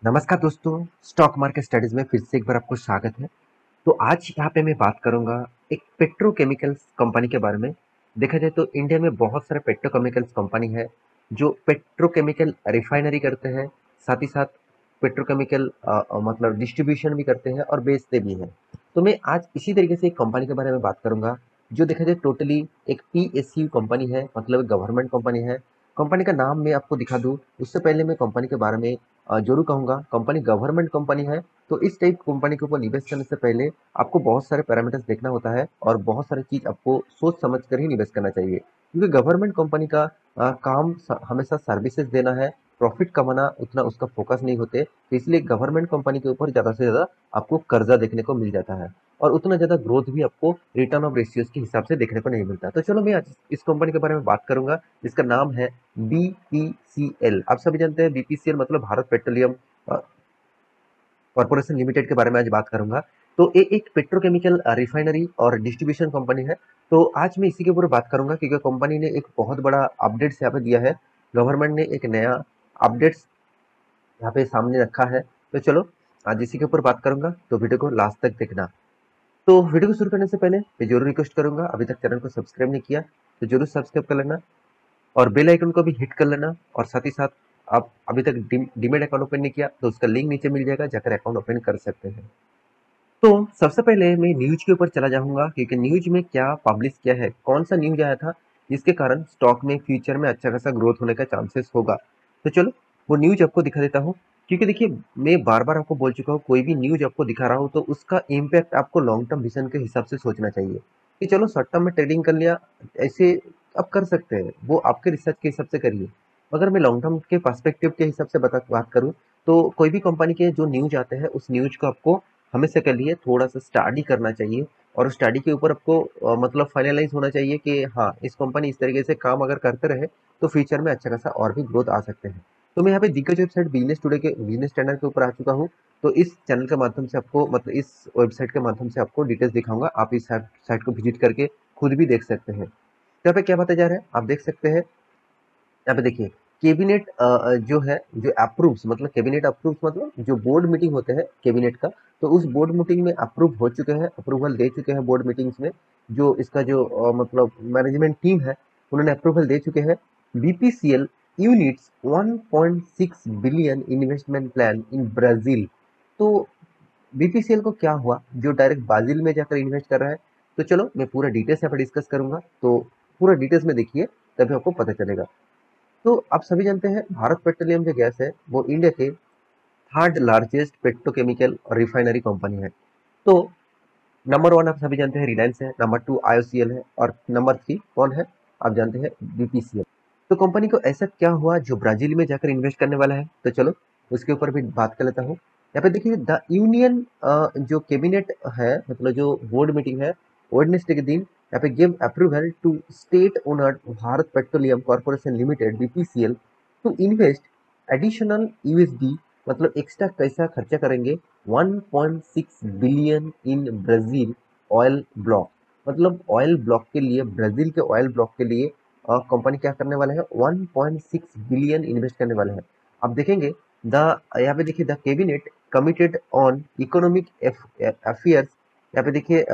नमस्कार दोस्तों, stock market studies में फिर से एक बार आपको स्वागत है। तो आज यहाँ पे मैं बात करूंगा एक पेट्रोकेमिकल्स कंपनी के बारे में। देखा जाए तो इंडिया में बहुत सारे पेट्रोकेमिकल्स कंपनी है जो पेट्रोकेमिकल रिफाइनरी करते हैं, साथ ही साथ पेट्रोकेमिकल मतलब डिस्ट्रीब्यूशन भी करते हैं और बेचते भी हैं। तो मैं आज इसी तरीके से एक कंपनी के बारे में बात करूंगा जो देखा जाए टोटली एक PSU कंपनी है, मतलब गवर्नमेंट कंपनी है। कंपनी का नाम मैं आपको दिखा दूं उससे पहले मैं कंपनी के बारे में जरूर कहूंगा, कंपनी गवर्नमेंट कंपनी है। तो इस टाइप कंपनी के ऊपर निवेश करने से पहले आपको बहुत सारे पैरामीटर्स देखना होता है और बहुत सारी चीज आपको सोच समझ कर ही निवेश करना चाहिए, क्योंकि गवर्नमेंट कंपनी का काम हमेशा सर्विसेज देना है। प्रॉफिट कमाना उतना उसका फोकस नहीं होते, तो इसलिए गवर्नमेंट कंपनी के ऊपर ज्यादा से ज्यादा आपको कर्जा देखने को मिल जाता है और उतना ज्यादा ग्रोथ भी आपको रिटर्न ऑफ रेशियोज के हिसाब से देखने को नहीं मिलता। तो चलो मैं आज इस कंपनी के बारे में बात करूंगा जिसका नाम है BPCL। आप सभी जानते हैं BPCL मतलब भारत पेट्रोलियम कॉर्पोरेशन लिमिटेड के बारे में आज बात करूंगा। तो ये एक पेट्रोकेमिकल रिफाइनरी और डिस्ट्रीब्यूशन कंपनी है। तो आज मैं इसी के ऊपर बात करूंगा क्योंकि कंपनी ने एक बहुत बड़ा अपडेट्स यहाँ पे दिया है। गवर्नमेंट ने एक नया अपडेट्स यहाँ पे सामने रखा है। तो चलो आज इसी के ऊपर बात करूंगा, तो वीडियो को लास्ट तक देखना। तो वीडियो को शुरू करने से पहले मैं जरूर रिक्वेस्ट करूंगा, अभी तक चैनल को सब्सक्राइब नहीं किया तो जरूर सब्सक्राइब कर लेना और बेल आइकन को भी हिट कर लेना। और साथ ही साथ आप अभी तक डीमेट अकाउंट ओपन नहीं किया तो उसका लिंक नीचे मिल जाएगा, जाकर अकाउंट ओपन कर सकते हैं। तो सबसे पहले मैं न्यूज के ऊपर चला जाऊंगा क्योंकि न्यूज में क्या पब्लिश किया है, कौन सा न्यूज आया था जिसके कारण स्टॉक में फ्यूचर में अच्छा खासा ग्रोथ होने का चांसेस होगा। तो चलो वो न्यूज आपको दिखा देता हूँ। क्योंकि देखिए मैं बार बार आपको बोल चुका हूँ, कोई भी न्यूज आपको दिखा रहा हूँ तो उसका इम्पैक्ट आपको लॉन्ग टर्म विजन के हिसाब से सोचना चाहिए कि चलो शॉर्ट टर्म में ट्रेडिंग कर लिया, ऐसे आप कर सकते हैं, वो आपके रिसर्च के हिसाब से करिए। अगर मैं लॉन्ग टर्म के पर्सपेक्टिव के हिसाब से बात करूँ तो कोई भी कंपनी के जो न्यूज आते हैं उस न्यूज को आपको हमेशा के लिए थोड़ा सा स्टडी करना चाहिए और स्टडी के ऊपर आपको मतलब फाइनलाइज होना चाहिए कि हाँ इस कंपनी इस तरीके से काम अगर करते रहे तो फ्यूचर में अच्छा खासा और भी ग्रोथ आ सकते हैं। तो मैं यहाँ पे दिग्गज वेबसाइट बिजनेस टुडे के बिजनेस चैनल के ऊपर आ चुका हूँ। तो इस चैनल के माध्यम से आपको मतलब इस वेबसाइट के माध्यम से आपको डिटेल्स दिखाऊंगा, आप इस साइट को विजिट करके खुद भी देख सकते हैं। यहाँ पे क्या बताया जा रहा है आप देख सकते हैं। यहाँ पे देखिए कैबिनेट जो है जो अप्रूव्स मतलब कैबिनेट अप्रूव्स मतलब जो बोर्ड मीटिंग होते हैं कैबिनेट का, तो उस बोर्ड मीटिंग में अप्रूव हो चुके हैं, अप्रूवल दे चुके हैं बोर्ड मीटिंग्स में। जो इसका जो मतलब मैनेजमेंट टीम है उन्होंने अप्रूवल दे चुके हैं। BPCL units 1.6 billion investment plan in Brazil. तो BPCL को क्या हुआ जो डायरेक्ट ब्राजील में जाकर इन्वेस्ट कर रहा है। तो चलो मैं पूरा डिटेल्स यहाँ पर डिस्कस करूंगा, तो पूरा डिटेल्स में देखिए तभी आपको पता चलेगा। तो आप सभी जानते हैं भारत पेट्रोलियम जो गैस है वो इंडिया के third largest petrochemical refinery company है। तो नंबर वन आप सभी जानते हैं रिलायंस है, नंबर टू IOCL है और नंबर थ्री कौन है आप जानते हैं BPCL। तो कंपनी को ऐसा क्या हुआ जो ब्राजील में जाकर इन्वेस्ट करने वाला है, तो चलो उसके ऊपर भी बात कर लेता हूँ। यहाँ पे देखिए द यूनियन जो कैबिनेट है मतलब जो बोर्ड मीटिंग है वेडनेसडे के दिन यहाँ पे give approval to state owned Bharat petroleum corporation limited BPCL to invest additional USD मतलब एक्स्ट्रा पैसा खर्चा करेंगे 1.6 billion in Brazil oil block. मतलब ऑयल ब्लॉक के लिए, ब्राजील के ऑयल ब्लॉक के लिए कंपनी क्या करने वाला है 1.6 बिलियन इन्वेस्ट करने वाला है। आप देखेंगे द यहाँ पे देखिए the cabinet committed on economic affairs, यहाँ पे देखिए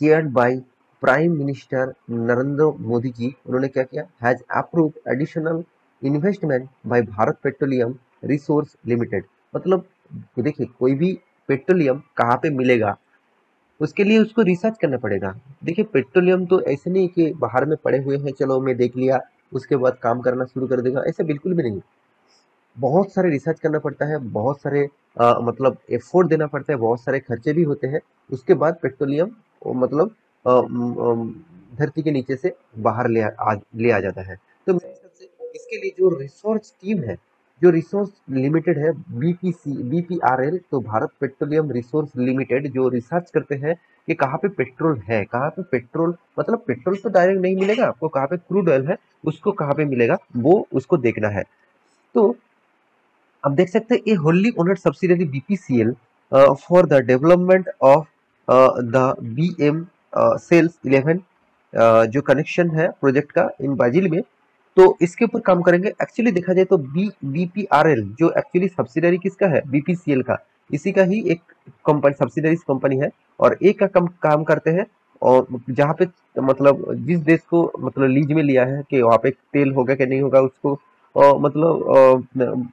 chaired by prime minister Narendra Modi ji, उन्होंने क्या किया has approve additional investment by Bharat petroleum resource limited. मतलब देखिए कोई भी पेट्रोलियम कहाँ पे मिलेगा उसके लिए उसको रिसर्च करना पड़ेगा। देखिए पेट्रोलियम तो ऐसे नहीं कि बाहर में पड़े हुए हैं चलो मैं देख लिया उसके बाद काम करना शुरू कर देगा, ऐसा बिल्कुल भी नहीं। बहुत सारे रिसर्च करना पड़ता है, बहुत सारे मतलब एफर्ट देना पड़ता है, बहुत सारे खर्चे भी होते हैं। उसके बाद पेट्रोलियम मतलब धरती के नीचे से बाहर ले आ जाता है। तो मेरे हिसाब से इसके लिए जो रिसर्च टीम है, जो रिसोर्स लिमिटेड है BPRL, तो भारत पेट्रोलियम रिसोर्स लिमिटेड जो रिसर्च करते हैं कि कहाँ पे पेट्रोल है, कहाँ पे पेट्रोल मतलब पेट्रोल तो डायरेक्ट नहीं मिलेगा आपको, कहाँ पे क्रूड ऑयल है उसको कहाँ पे मिलेगा वो उसको देखना है। तो आप देख सकते हैं ये wholly owned subsidiary BPCL for the development of the BM cells 11 जो कनेक्शन है प्रोजेक्ट का इन ब्राजील में। तो इसके ऊपर काम करेंगे। एक्चुअली देखा जाए तो बीपीआरएल जो एक्चुअली सब्सिडरी किसका है, बीपीसीएल का, इसी का ही एक कंपनी सब्सिडरी कंपनी है। और एक का काम करते हैं, और जहाँ पे मतलब जिस देश को मतलब लीज में लिया है कि वहाँ पे तेल होगा कि नहीं होगा उसको मतलब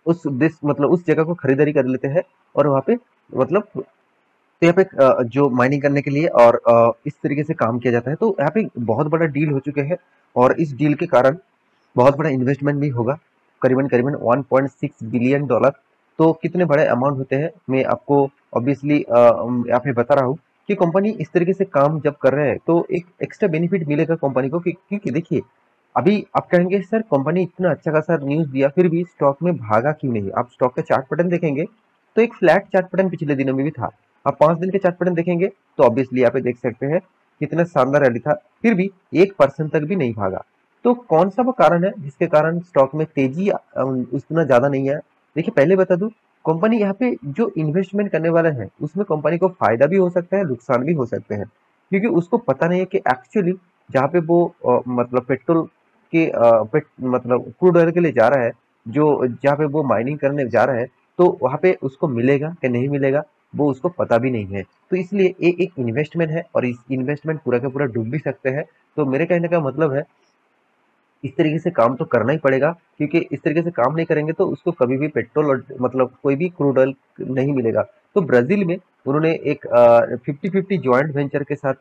उस देश मतलब उस जगह को खरीदारी कर लेते हैं, और वहाँ पे मतलब तो यहाँ पे जो माइनिंग करने के लिए और इस तरीके से काम किया जाता है। तो यहाँ पे बहुत बड़ा डील हो चुके हैं, और इस डील के कारण बहुत बड़ा इन्वेस्टमेंट भी होगा, करीबन करीबन 1.6 बिलियन डॉलर। तो कितने बड़े अमाउंट होते हैं मैं आपको ऑब्वियसली यहाँ पे बता रहा हूँ कि कंपनी इस तरीके से काम जब कर रहे हैं तो एक एक्स्ट्रा बेनिफिट मिलेगा कंपनी को, क्योंकि देखिए अभी आप कहेंगे सर कंपनी इतना अच्छा खासा न्यूज दिया फिर भी स्टॉक में भागा क्यों नहीं। आप स्टॉक का चार्ट पैटर्न देखेंगे तो एक फ्लैट चार्ट पैटर्न पिछले दिनों में भी था। आप 5 दिन के चार्ट पैटर्न देखेंगे तो ऑब्वियसली यहाँ पे देख सकते हैं कितना शानदार रैली था, फिर भी 1% तक भी नहीं भागा। तो कौन सा वो कारण है जिसके कारण स्टॉक में तेजी उतना ज्यादा नहीं है। देखिए पहले बता दूं, कंपनी यहाँ पे जो इन्वेस्टमेंट करने वाला है उसमें कंपनी को फायदा भी हो सकता है, नुकसान भी हो सकते हैं, क्योंकि उसको पता नहीं है कि एक्चुअली जहाँ पे वो मतलब पेट्रोल के मतलब क्रूड ऑयल के लिए जा रहा है, जो जहाँ पे वो माइनिंग करने जा रहा है, तो वहाँ पे उसको मिलेगा कि नहीं मिलेगा वो उसको पता भी नहीं है। तो इसलिए ये एक इन्वेस्टमेंट है, और इस इन्वेस्टमेंट पूरा का पूरा डूब भी सकते हैं। तो मेरे कहने का मतलब है इस तरीके से काम तो करना ही पड़ेगा, क्योंकि इस तरीके से काम नहीं करेंगे तो उसको कभी भी पेट्रोल और मतलब कोई भी क्रूड ऑयल नहीं मिलेगा। तो ब्राजील में उन्होंने एक 50-50 जॉइंट वेंचर के साथ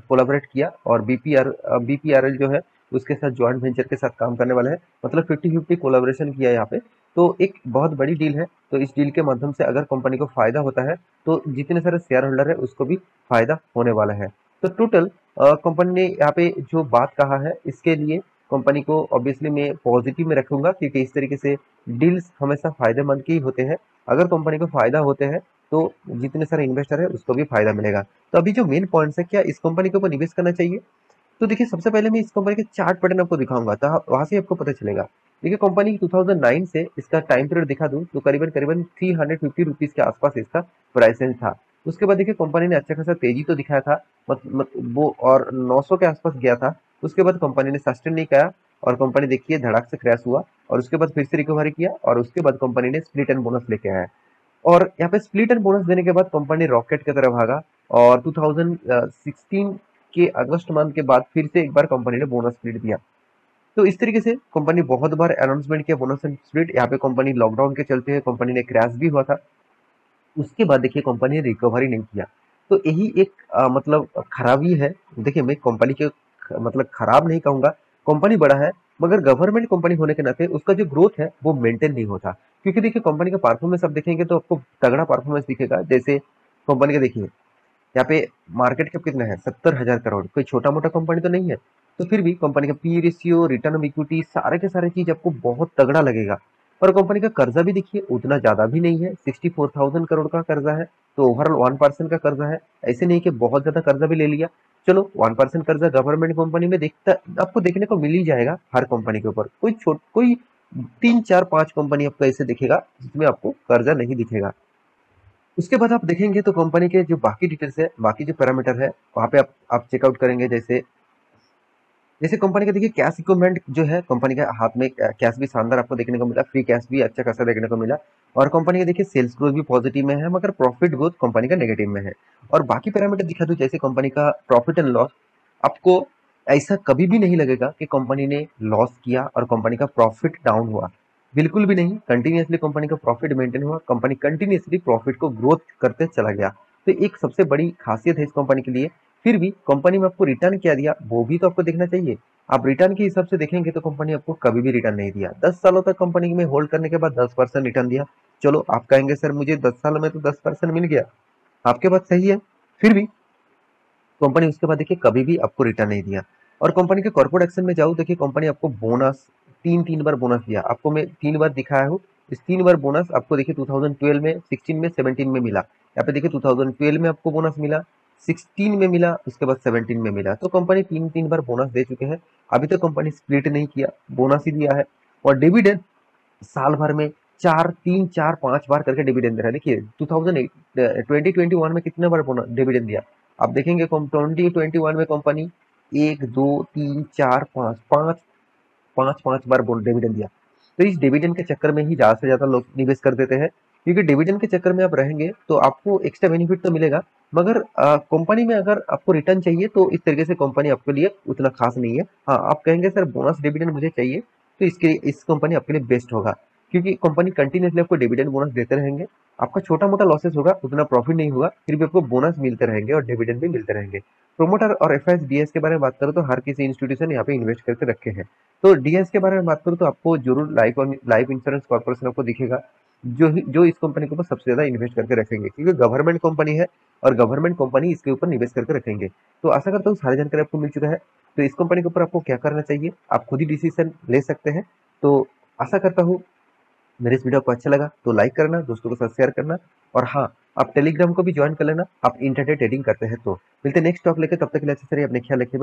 कोलैबोरेट किया, और बीपीआरएल जो है उसके साथ जॉइंट वेंचर के साथ काम करने वाला है, मतलब 50-50 कोलैबोरेशन किया है यहाँ पे। तो एक बहुत बड़ी डील है। तो इस डील के माध्यम से अगर कंपनी को फायदा होता है तो जितने सारे शेयर होल्डर है उसको भी फायदा होने वाला है। तो टोटल कंपनी ने यहाँ पे जो बात कहा है इसके लिए कंपनी को ऑब्वियसली मैं पॉजिटिव में रखूंगा, क्योंकि इस तरीके से डील्स हमेशा फायदेमंद के ही होते हैं। अगर कंपनी को फायदा होते हैं तो जितने सारे इन्वेस्टर है उसको भी फायदा मिलेगा। तो अभी जो मेन पॉइंट्स है, क्या इस कंपनी के ऊपर निवेश करना चाहिए। तो देखिए सबसे पहले मैं इस कंपनी के चार्ट पैटर्न आपको दिखाऊंगा, तो वहां से आपको पता चलेगा। देखिए कंपनी 2009 से इसका टाइम पीरियड दिखा दूं तो करीबन करीबन 350 रुपीज के आसपास इसका प्राइस रेंज था। उसके बाद देखिए कंपनी ने अच्छा खासा तेजी तो दिखाया था, वो और 900 के आसपास गया था। उसके बाद कंपनी ने सस्टेन नहीं किया, और कंपनी देखिए धड़ाक से क्रैश हुआ, और उसके बाद फिर से रिकवरी किया, और उसके बाद कंपनी ने स्प्लिट एंड बोनस लेके आया। और यहाँ पे स्प्लिट एंड बोनस देने के बाद कंपनी रॉकेट की तरफ भागा, और 2016 के अगस्त मंथ के बाद फिर से एक बार कंपनी ने बोनस स्प्लिट दिया। तो इस तरीके से कंपनी बहुत बार अनाउंसमेंट किया बोनस एंड स्प्लिट। यहाँ पे कंपनी लॉकडाउन के चलते कंपनी ने क्रैश भी हुआ था। उसके बाद देखिए कंपनी ने रिकवरी नहीं किया। तो यही एक मतलब खराबी है। देखिए मैं कंपनी के मतलब खराब नहीं कहूंगा, कंपनी बड़ा है, मगर गवर्नमेंट कंपनी होने के नाते उसका जो ग्रोथ है वो मेंटेन नहीं होता। क्योंकि देखिए कंपनी का परफॉर्मेंस आप देखेंगे तो आपको तगड़ा परफॉर्मेंस दिखेगा। जैसे कंपनी का देखिए यहाँ पे मार्केट कैप कितना है, 70,000 करोड़, कोई छोटा मोटा कंपनी तो नहीं है। तो फिर भी कंपनी का P ratio, return on equity, सारे के सारे चीज आपको बहुत तगड़ा लगेगा। और कंपनी का कर्जा भी देखिए उतना ज्यादा भी नहीं है, 64,000 करोड़ का कर्जा है। तो ओवरऑल 1% का कर्जा है, ऐसे नहीं कि बहुत ज्यादा कर्जा भी ले लिया। चलो 1% कर्जा गवर्नमेंट कंपनी में देखता आपको देखने को मिल ही जाएगा। हर कंपनी के ऊपर कोई 3 4 5 कंपनी आपको ऐसे दिखेगा जिसमें आपको कर्जा नहीं दिखेगा। उसके बाद आप देखेंगे तो कंपनी के जो बाकी डिटेल्स है, बाकी जो पैरामीटर है वहाँ पे आप चेकआउट करेंगे। जैसे जैसे कंपनी का देखिए कैश इक्विपमेंट जो है, कंपनी के हाथ में कैश भी शानदार आपको देखने को मिला, फ्री कैश भी अच्छा खासा देखने को मिला। और कंपनी का देखिए सेल्स ग्रोथ भी पॉजिटिव में है, मगर प्रॉफिट ग्रोथ कंपनी का नेगेटिव में है। और बाकी पैरामीटर दिखा दूं, जैसे कंपनी का प्रॉफिट एंड लॉस, आपको ऐसा कभी भी नहीं लगेगा कि कंपनी ने लॉस किया और कंपनी का प्रॉफिट डाउन हुआ। बिल्कुल भी नहीं, कंटिन्यूसली कंपनी का प्रॉफिट मेंटेन हुआ, कंपनी कंटिन्यूसली प्रॉफिट को ग्रोथ करते चला गया। तो एक सबसे बड़ी खासियत है इस कंपनी के लिए। फिर भी कंपनी में आपको रिटर्न क्या दिया वो भी तो आपको देखना चाहिए। आप रिटर्न के हिसाब से देखेंगे तो कंपनी आपको कभी भी रिटर्न नहीं दिया। 10 सालों तक कंपनी में होल्ड करने के बाद 10% रिटर्न दिया। चलो आप कहेंगे सर मुझे 10 सालों में तो 10% मिल गया, आपके बात सही है। फिर भी कंपनी उसके बाद देखिए कभी भी आपको रिटर्न नहीं दिया। और कंपनी के कॉर्पोरेट एक्शन में जाऊँ, देखिए कंपनी आपको बोनस तीन तीन बार बोनस दिया, आपको मैं 3 बार दिखाया हूँ। इस 3 बार बोनस आपको देखिए 2012 में, 16 में, 17 में मिला। यहाँ पे देखिए 2012 में आपको बोनस मिला, 16 में मिला, उसके बाद 17 में मिला। तो कंपनी 3 3 बार बोनस दे चुके हैं। अभी तक कंपनी स्प्लिट नहीं किया, बोनस ही दिया है। और डिविडेंड साल भर में 4 3 4 5 बार करके डिविडेंड दे रहा है। देखिए 2020-21 में कितने बार डिविडेंड दिया, आप देखेंगे 2021 में कंपनी 1 2 3 4 5 5 पांच पांच बार डिविडेंड दिया। तो इस डिविडेंड के चक्कर में ही ज्यादा से ज्यादा लोग निवेश कर देते हैं, क्योंकि डिविडेंड के चक्कर में आप रहेंगे तो आपको एक्स्ट्रा बेनिफिट तो मिलेगा, मगर कंपनी में अगर आपको रिटर्न चाहिए तो इस तरीके से कंपनी आपके लिए उतना खास नहीं है। हाँ, आप कहेंगे सर बोनस डिविडेंड मुझे चाहिए, तो इसके इस कंपनी आपके लिए बेस्ट होगा, क्योंकि कंपनी कंटिन्यूसली आपको डिविडेंड बोनस देते रहेंगे। आपका छोटा मोटा लॉसेस होगा, उतना प्रॉफिट नहीं होगा, फिर भी आपको बोनस मिलते रहेंगे और डिविडेंड भी मिलते रहेंगे। प्रोमोटर और एफ के बारे में बात करें तो हर किसी इंस्टीट्यूशन यहाँ पे इन्वेस्ट करके रखे हैं। तो डीएस के बारे में बात करूँ तो आपको जरूर लाइफ इंश्योरेंस कॉर्पोरेशन आपको दिखेगा, जो इस कंपनी के ऊपर सबसे ज्यादा इन्वेस्ट करके रखेंगे, क्योंकि गवर्नमेंट कंपनी है और गवर्नमेंट कंपनी इसके ऊपर निवेश करके रखेंगे। तो आशा करता हूँ सारी जानकारी आपको मिल चुका है। तो इस कंपनी के ऊपर आपको क्या करना चाहिए, आप खुद ही डिसीजन ले सकते हैं। तो आशा करता हूँ मेरे इस वीडियो को अच्छा लगा तो लाइक करना, दोस्तों के साथ शेयर करना, और हाँ, आप टेलीग्राम को भी ज्वाइन कर लेना, आप इंटरनेट ट्रेडिंग करते हैं तो। मिलते हैं नेक्स्ट टॉक लेके, तब तक के लिए अच्छे से रहिए, अपने ख्याल रखिए।